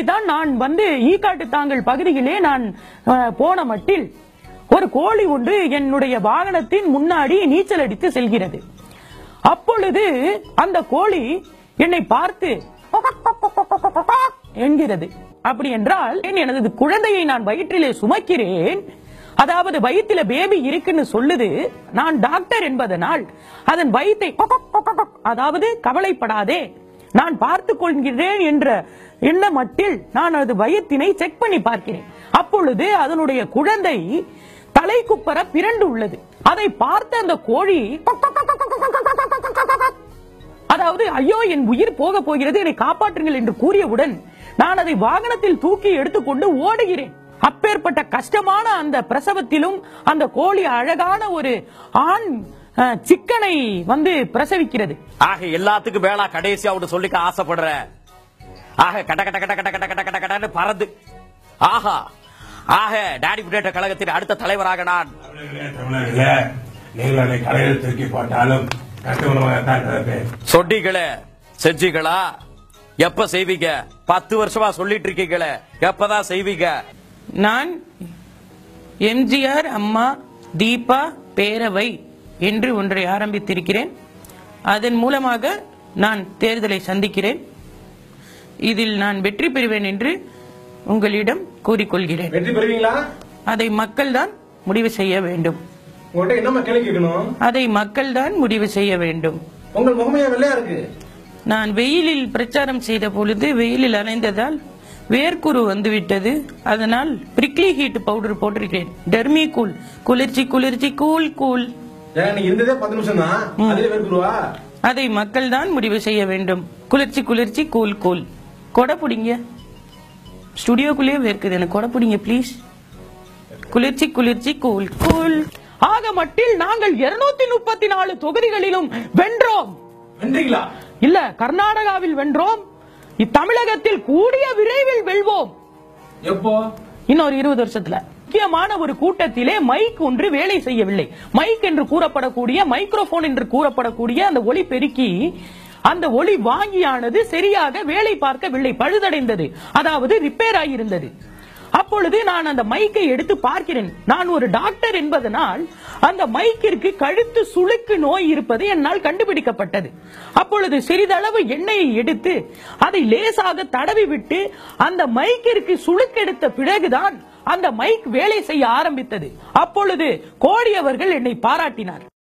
தான் நான் ஈக்காட்டு தாங்கல் பகுதியிலே நான் போன மட்டில் ஒரு கோழி ஒன்று என்னுடைய வாகனத்தின் முன்னாடி நீச்சல் அடித்து செல்கிறது. அப்பொழுது அந்த கோழி என்னை பார்த்து என்கிறது. அப்படி என்றால் எனது குழந்தையை நான் வயிற்றிலே சுமக்கிறேன், அதாவது வயிற்றில பேபி இருக்குன்னு சொல்லுது. நான் டாக்டர் என்பதனால் அதன் வயிற்றை, அதாவது கவலைப்படாதே நான் பார்த்துக் கொள்கிறேன் என்ற எண்ண மட்டில் நான் அது வயிற்றினை செக் பண்ணி பார்க்கிறேன். அப்பொழுது அதனுடைய குழந்தை தலைக்குப்பர பிறண்டு உள்ளது. அதை பார்த்த அந்த கோழி, அதாவது ஐயோ என் உயிர் போக போகிறது, என்னை காப்பாற்றுங்கள் என்று கூறியவுடன் நான் அதை வாகனத்தில் தூக்கி எடுத்துக்கொண்டு ஓடுகிறேன். அப்பேற்பட்ட கஷ்டமான அந்த பிரசவத்திலும் அந்த கோழி அழகான ஒரு ஆண் சிக்கனை பிரசவிக்கிறது. ஆக எல்லாத்துக்கும் வேளா கடைசியா அவனு சொல்லிக்க ஆசைப்படுற. ஆக கட கட கட கட கட கட கடன்னு பறந்து ஆஹா ஆக டாடி முன்னேற்ற கழகத்தின் அடுத்த தலைவராக நான் கலையில் தூக்கி போட்டாலும் சொன்னீங்களே செஞ்சீங்களா? எப்ப செய்வீங்க? 10 வருஷமா சொல்லிட்டு இருக்கீங்களே, எப்பதான் செய்வீங்க? நான் எம்ஜிஆர் அம்மா தீபா பேரவை என்று ஒன்றை ஆரம்பித்திருக்கிறேன். அதன் மூலமாக நான் தேர்தலை சந்திக்கிறேன். இதில் நான் வெற்றி பெறுவேன் என்று உங்களிடம் கூறிக்கொள்கிறேன். வெற்றி பெறுவீங்களா? அதை மக்கள் தான் முடிவு செய்ய வேண்டும். அதை மக்கள் தான் முடிவு செய்ய வேண்டும். உங்கள் முகமையா வெள்ளையா இருக்கு. நான் வெயிலில் பிரச்சாரம் செய்த பொழுது வெயிலில் அலைந்ததால் வேர்க்குரு வந்துவிட்டது. அதனால் பிரிக்லி ஹீட் பவுடர் போட்டிருக்கிறேன். டெர்மி கூல், குளிர்ச்சி குளிர்ச்சி கூல் கூல். இருந்ததே 10 நிமிஷம் தான், அதுல வேர்க்குருவா? அதை மக்கள் தான் முடிவு செய்ய வேண்டும். குளிர்ச்சி குளிர்ச்சி கூல் கூல். கொடை பிடிங்க, ஸ்டுடியோக்குள்ளேயே வேர்க்குது, எனக்கு கொடை பிடிங்க பிளீஸ். குளிர்ச்சி குளிர்ச்சி கூல் கூல். ஆக மட்டில் நாங்கள் 234 தொகுதிகளிலும் வென்றோம். வென்றீங்களா? இல்ல, கர்நாடகாவில் வென்றோம். தமிழகத்தில் கூடிய விரைவில் வெல்வோம். எப்போ? இன்னொரு 20 வருஷத்துல. முக்கியமான ஒரு கூட்டத்திலே மைக் ஒன்று வேலை செய்யவில்லை. மைக் என்று கூறப்படக்கூடிய, மைக்ரோபோன் என்று கூறப்படக்கூடிய அந்த ஒலி பெருக்கி, அந்த ஒலி வாங்கியானது சரியாக வேலை பார்க்கவில்லை, பழுதடைந்தது, அதாவது ரிப்பேர் ஆகியிருந்தது. அப்பொழுது நான் அந்த மைக்கை எடுத்து பார்க்கிறேன். நான் ஒரு டாக்டர் என்பதனால் அந்த மைக்கிற்கு கழுத்து சுளுக்கு நோய் இருப்பது என்னால் கண்டுபிடிக்கப்பட்டது. அப்பொழுது சிறிதளவு எண்ணெயை எடுத்து அதை லேசாக தடவி விட்டு அந்த மைக்கிற்கு சுளுக்கெடுத்த பிறகுதான் அந்த மைக் வேலை செய்ய ஆரம்பித்தது. அப்பொழுது கோடி அவர்கள் என்னை பாராட்டினார்.